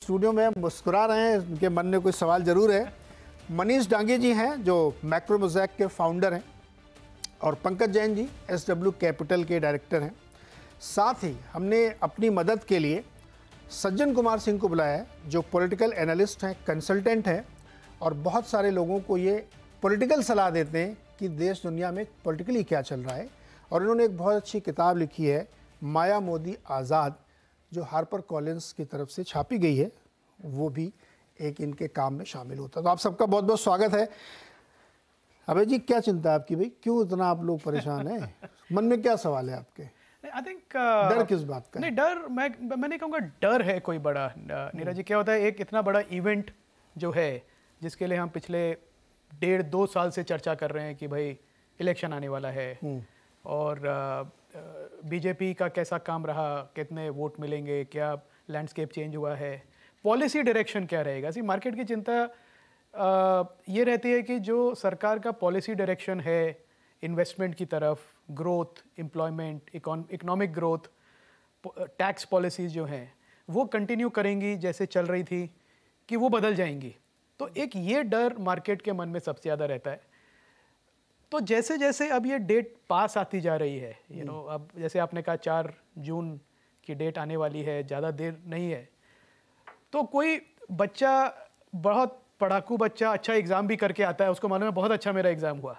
Studio में मुस्कुरा रहे हैं, उनके मन में कोई सवाल जरूर है। मनीष डांगे जी हैं जो मैक्रो मोज़ैक के फाउंडर हैं और पंकज जैन जी SW कैपिटल के डायरेक्टर हैं। साथ ही हमने अपनी मदद के लिए सज्जन कुमार सिंह को बुलाया है जो पॉलिटिकल एनालिस्ट हैं, कंसल्टेंट हैं और बहुत सारे लोगों को ये पॉलिटिकल सलाह देते हैं कि देश दुनिया में पॉलिटिकली क्या चल रहा है। और इन्होंने एक बहुत अच्छी किताब लिखी है माया मोदी आज़ाद, जो हार्पर कॉलिंस की तरफ से छापी गई है, वो भी एक इनके काम में शामिल होता है। तो आप सबका बहुत बहुत स्वागत है। अभय जी, क्या चिंता है आपकी भाई, क्यों इतना आप लोग परेशान हैं? मन में क्या सवाल है आपके? आई थिंक डर किस बात का? नहीं, डर मैं नहीं कहूँगा डर है कोई बड़ा। नीरज जी, क्या होता है, एक इतना बड़ा इवेंट जो है जिसके लिए हम पिछले 1.5-2 साल से चर्चा कर रहे हैं कि भाई इलेक्शन आने वाला है और बीजेपी का कैसा काम रहा, कितने वोट मिलेंगे, क्या लैंडस्केप चेंज हुआ है, पॉलिसी डायरेक्शन क्या रहेगा। सी मार्केट की चिंता ये रहती है कि जो सरकार का पॉलिसी डायरेक्शन है इन्वेस्टमेंट की तरफ, growth, employment, economic growth, tax policies जो हैं वो कंटिन्यू करेंगी जैसे चल रही थी कि वो बदल जाएंगी। तो एक ये डर मार्केट के मन में सबसे ज़्यादा रहता है। तो जैसे जैसे अब ये डेट पास आती जा रही है, अब जैसे आपने कहा 4 जून की डेट आने वाली है, ज़्यादा देर नहीं है, तो कोई बच्चा, बहुत पढ़ाकू बच्चा अच्छा एग्ज़ाम भी करके आता है, उसको मालूम है बहुत अच्छा मेरा एग्ज़ाम हुआ,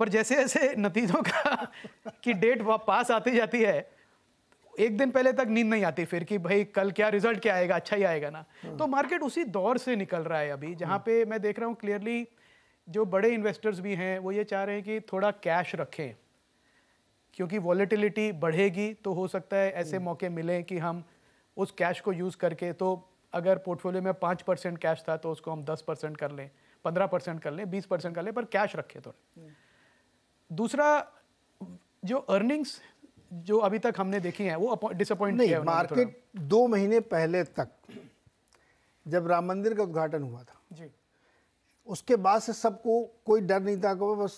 पर जैसे जैसे नतीजों का की डेट पास आती जाती है, एक दिन पहले तक नींद नहीं आती फिर कि भाई कल क्या रिजल्ट क्या आएगा, अच्छा ही आएगा ना। तो मार्केट उसी दौर से निकल रहा है अभी, जहाँ पे मैं देख रहा हूँ क्लियरली जो बड़े इन्वेस्टर्स भी हैं वो ये चाह रहे हैं कि थोड़ा कैश रखें, क्योंकि वॉलेटिलिटी बढ़ेगी तो हो सकता है ऐसे मौके मिलें कि हम उस कैश को यूज़ करके, तो अगर पोर्टफोलियो में 5% कैश था तो उसको हम 10% कर लें, 15% कर लें, 20% कर लें, पर कैश रखें थोड़ा। दूसरा, जो अर्निंग्स जो अभी तक हमने देखी हैं वो डिसअपॉइंट नहीं, मार्केट 2 महीने पहले तक जब राम मंदिर का उद्घाटन हुआ था जी, उसके बाद से सबको कोई डर नहीं था कि बस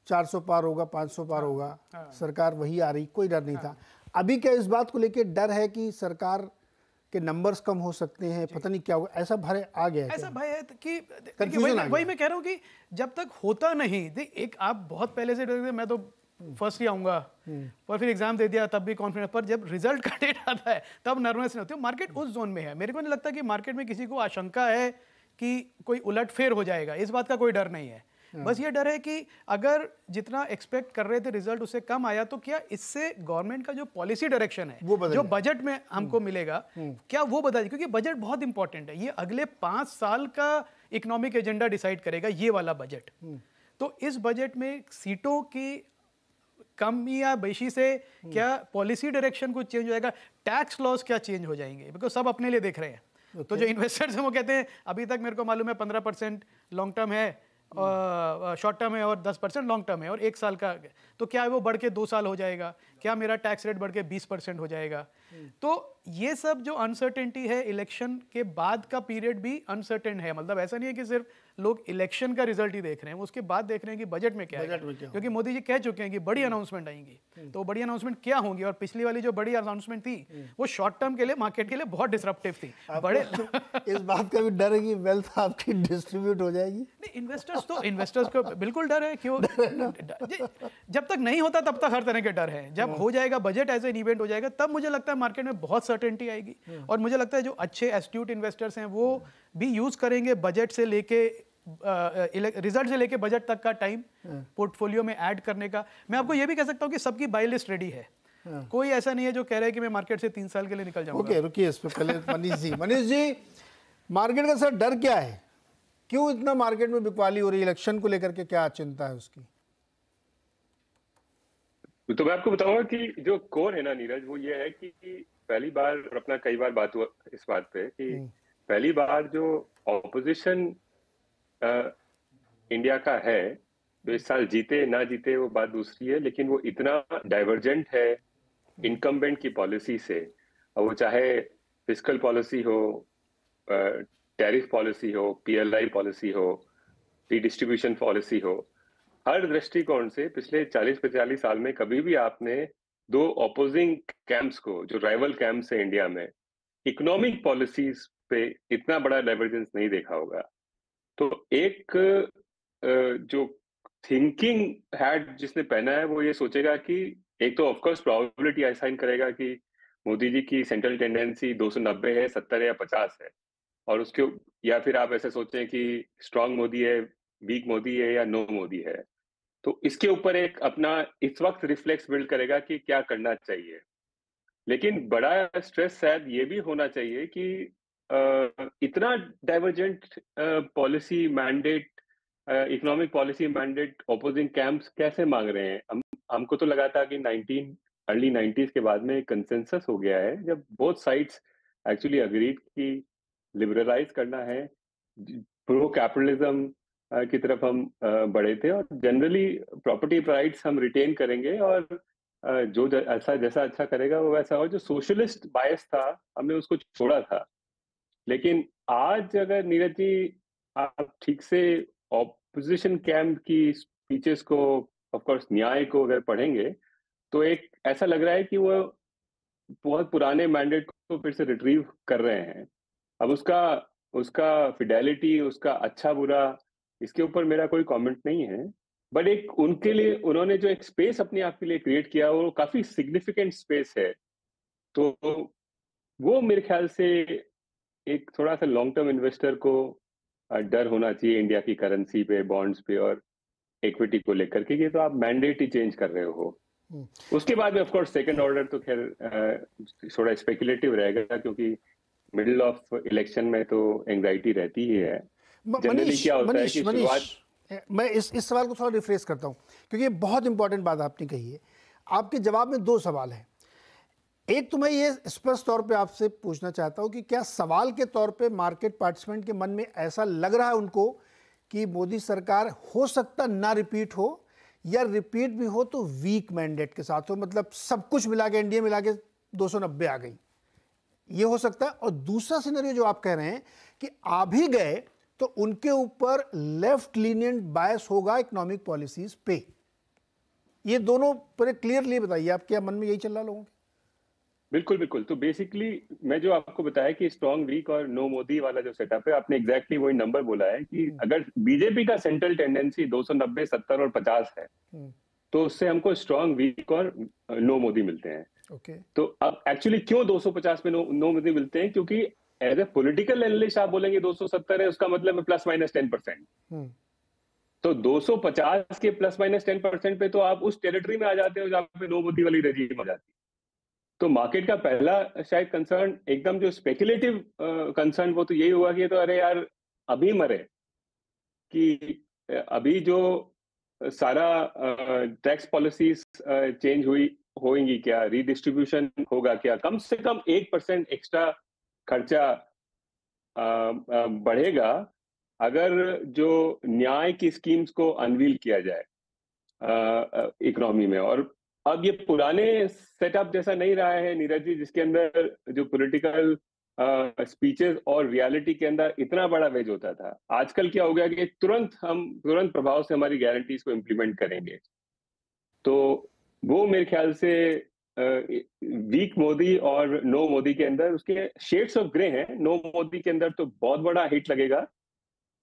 400 पार होगा, 500 पार होगा, सरकार वही आ रही, कोई डर नहीं था। अभी क्या इस बात को लेके डर है कि सरकार के नंबर्स कम हो सकते हैं, पता नहीं क्या होगा, ऐसा भय आ गया है? ऐसा भय है कि वही मैं कह रहा हूँ कि जब तक होता नहीं, एक आप बहुत पहले से डर, मैं तो फर्स्ट ही आऊंगा, पर फिर एग्जाम दे दिया तब भी कॉन्फिडेंस, पर जब रिजल्ट का डेट आता है तब नर्वस नहीं होती। मार्केट उस जोन में है। मेरे को नहीं लगता कि मार्केट में किसी को आशंका है कि कोई उलटफेर हो जाएगा, इस बात का कोई डर नहीं है। बस ये डर है कि अगर जितना एक्सपेक्ट कर रहे थे रिजल्ट उससे कम आया तो क्या इससे गवर्नमेंट का जो पॉलिसी डायरेक्शन है, जो बजट में हमको मिलेगा, क्या वो बदल, क्योंकि बजट बहुत इंपॉर्टेंट है। ये अगले 5 साल का इकोनॉमिक एजेंडा डिसाइड करेगा, ये वाला बजट। तो इस बजट में सीटों की कम या बेशी से क्या पॉलिसी डायरेक्शन कुछ चेंज हो जाएगा, टैक्स लॉज क्या चेंज हो जाएंगे, बिकॉज सब अपने लिए देख रहे हैं। तो जो इन्वेस्टर्स हैं वो कहते हैं अभी तक मेरे को मालूम है 15% लॉन्ग टर्म है, शॉर्ट टर्म है और 10% लॉन्ग टर्म है और 1 साल का, तो क्या वो बढ़ के 2 साल हो जाएगा, क्या मेरा टैक्स रेट बढ़ के 20% हो जाएगा। तो ये सब जो अनसर्टेनिटी है, इलेक्शन के बाद का पीरियड भी अनसर्टेन है। मतलब ऐसा नहीं है कि सिर्फ लोग इलेक्शन का रिजल्ट ही देख रहे हैं, उसके बाद देख रहे हैं कि बजट में क्या है, क्योंकि मोदी जी कह चुके हैं कि बड़ी अनाउंसमेंट आएंगी। तो बड़ी अनाउंसमेंट क्या होंगी, और पिछली वाली जो बड़ी अनाउंसमेंट थी वो शॉर्ट टर्म के लिए, मार्केट के लिए बहुत डिसरप्टिव थी। बड़े इस बात का भी डर है कि वेल्थ आपकी डिस्ट्रीब्यूट हो जाएगी। नहीं, इन्वेस्टर्स को बिल्कुल डर है। क्यों? जब तक नहीं होता तब तक हर तरह के डर है। जब हो जाएगा बजट एज एन इवेंट हो जाएगा, तब मुझे लगता है मार्केट में बहुत सर्टेनिटी आएगी। और मुझे लगता है जो अच्छे एस्ट्यूट इन्वेस्टर्स हैं वो भी यूज करेंगे बजट से लेके रिजल्ट से लेके बजट तक का टाइम पोर्टफोलियो में ऐड करने का। मैं आपको ये भी कह सकता हूँ कि सबकी बाय लिस्ट रेडी है। कोई ऐसा नहीं है जो कह रहा है कि मैं मार्केट से 3 साल के लिए निकल जाऊंगा। ओके, रुकिए, इस पे पहले मनीष जी, मार्केट का सर डर क्या है? क्यों इतना मार्केट में बिकवाली हो रही है? इलेक्शन को लेकर के क्या चिंता है उसकी? तो मैं आपको बताऊंगा कि जो कोर है ना नीरज, वो ये है कि पहली बार, और अपना कई बार बात हुआ इस बात पे कि पहली बार जो ऑपोजिशन इंडिया का है, तो इस साल जीते ना जीते वो बात दूसरी है, लेकिन वो इतना डाइवर्जेंट है इनकम्बेंट की पॉलिसी से, और वो चाहे फिस्कल पॉलिसी हो, टैरिफ पॉलिसी हो, PLI पॉलिसी हो, रीडिस्ट्रीब्यूशन पॉलिसी हो, हर दृष्टिकोण से पिछले 40-45 साल में कभी भी आपने 2 ऑपोजिंग कैंप्स को, जो राइवल कैंप्स है इंडिया में, इकोनॉमिक पॉलिसीज पे इतना बड़ा डाइवर्जेंस नहीं देखा होगा। तो एक जो थिंकिंग हैट जिसने पहना है वो ये सोचेगा कि एक तो ऑफ कोर्स प्रोबेबिलिटी असाइन करेगा कि मोदी जी की सेंट्रल टेंडेंसी 290 है, 70 या 50 है, और उसके या फिर आप ऐसे सोचें कि स्ट्रांग मोदी है, वीक मोदी है या नो मोदी है। तो इसके ऊपर एक अपना इस वक्त रिफ्लेक्स बिल्ड करेगा कि क्या करना चाहिए। लेकिन बड़ा स्ट्रेस शायद ये भी होना चाहिए कि इतना divergent policy mandate, economic policy mandate opposing camps कैसे मांग रहे हैं। हमको तो लगा था कि अर्ली 90s के बाद में कंसेंसस हो गया है, जब बोथ साइड्स एक्चुअली अग्रीड कि लिबरलाइज करना है, प्रो कैपिटलिज्म की तरफ हम बढ़े थे, और जनरली प्रॉपर्टी राइट्स हम रिटेन करेंगे, और जो ऐसा जैसा अच्छा करेगा वो वैसा हो। जो सोशलिस्ट बायस था हमने उसको छोड़ा था। लेकिन आज अगर नीरज जी आप ठीक से ऑपोजिशन कैंप की स्पीचेस को, ऑफ कोर्स न्याय को अगर पढ़ेंगे, तो एक ऐसा लग रहा है कि वो बहुत पुराने मैंडेट को फिर से रिट्रीव कर रहे हैं। अब उसका उसका फिडेलिटी, उसका अच्छा बुरा, इसके ऊपर मेरा कोई कमेंट नहीं है, बट एक उनके लिए उन्होंने जो एक स्पेस अपने आप के लिए क्रिएट किया वो काफी सिग्निफिकेंट स्पेस है। तो वो मेरे ख्याल से एक थोड़ा सा लॉन्ग टर्म इन्वेस्टर को डर होना चाहिए इंडिया की करेंसी पे, बॉन्ड्स पे और इक्विटी को लेकर के, ये तो आप मैंडेट ही चेंज कर रहे हो। उसके बाद में ऑफ कोर्स सेकंड ऑर्डर तो खैर थोड़ा स्पेकुलेटिव रहेगा, क्योंकि मिडिल ऑफ इलेक्शन में तो एंग्जाइटी रहती ही है। जनरली क्या होता है कि शुरुआत, मैं इस सवाल को थोड़ा रिफ्रेश करता हूँ, क्योंकि ये बहुत इंपॉर्टेंट बात आपने कही है। आपके जवाब में दो सवाल हैं। एक तो मैं ये स्पष्ट तौर पे आपसे पूछना चाहता हूँ कि क्या सवाल के तौर पे मार्केट पार्टिसिपेंट के मन में ऐसा लग रहा है उनको कि मोदी सरकार हो सकता ना रिपीट हो, या रिपीट भी हो तो वीक मैंडेट के साथ हो, मतलब सब कुछ मिला के एनडीए मिला के 290 आ गई, ये हो सकता है। और दूसरा सिनेरियो जो आप कह रहे हैं कि आ भी गए तो उनके ऊपर लेफ्ट लीनियंट बायस होगा इकोनॉमिक पॉलिसीज पे। ये दोनों पर क्लियरली बताइए, आप क्या मन में यही चल रहा लोगों के? बिल्कुल बिल्कुल। तो बेसिकली मैं जो आपको बताया कि स्ट्रॉन्ग वीक और नो मोदी वाला जो सेटअप है, आपने एग्जैक्टली वही नंबर बोला है कि अगर बीजेपी का सेंट्रल टेंडेंसी 290, 70 और 50 है, तो उससे हमको स्ट्रॉन्ग वीक और नो मोदी मिलते हैं। तो अब एक्चुअली क्यों 250 में नो मोदी मिलते हैं? क्योंकि एज ए पॉलिटिकल एनालिस्ट आप बोलेंगे 270 है, उसका मतलब है प्लस माइनस 10%। तो 250 के प्लस माइनस 10% पे तो आप उस टेरिटरी में आ जाते हो जहां पे नो मोदी वाली रेजिम आ जाती है। तो मार्केट का पहला शायद कंसर्न, एकदम जो स्पेकुलेटिव कंसर्न, वो तो यही हुआ कि तो अरे यार अभी मरे, कि अभी जो सारा टैक्स पॉलिसीज चेंज होंगी क्या, रीडिस्ट्रीब्यूशन होगा क्या, कम से कम 1% एक्स्ट्रा खर्चा बढ़ेगा अगर जो न्याय की स्कीम्स को अनवील किया जाए इकोनॉमी में। और अब ये पुराने सेटअप जैसा नहीं रहा है नीरज जी, जिसके अंदर जो पॉलिटिकल स्पीचेस और रियलिटी के अंदर इतना बड़ा वेज होता था। आजकल क्या हो गया कि तुरंत प्रभाव से हमारी गारंटीज को इम्प्लीमेंट करेंगे। तो वो मेरे ख्याल से वीक मोदी और नो मोदी के अंदर उसके शेड्स ऑफ ग्रे हैं। नो मोदी के अंदर तो बहुत बड़ा हिट लगेगा।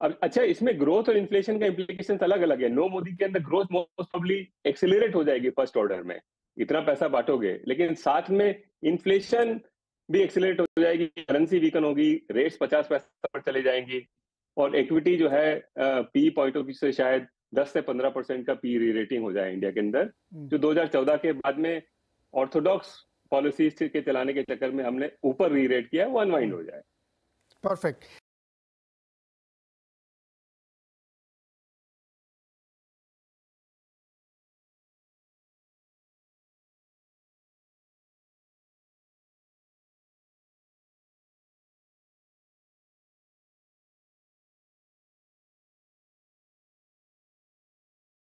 अब अच्छा, इसमें ग्रोथ और इन्फ्लेशन का इम्प्लीकेशन अलग अलग है। नो मोदी के अंदर ग्रोथ मोस्ट प्रोबेबली एक्सेलरेट हो जाएगी फर्स्ट ऑर्डर में, इतना पैसा बांटोगे, लेकिन साथ में इन्फ्लेशन भी एक्सेलरेट हो जाएगी, करेंसी वीकन होगी, रेट्स 50 पैसा पर चले जाएंगी, और इक्विटी जो है पी पॉइंट ऑफ व्यू से शायद 10 से 15% का पी री रेटिंग हो जाए इंडिया के अंदर, जो 2014 के बाद में ऑर्थोडॉक्स पॉलिसीज के चलाने के चक्कर में हमने ऊपर री रेट किया, वो अनवाइंड हो जाए। परफेक्ट।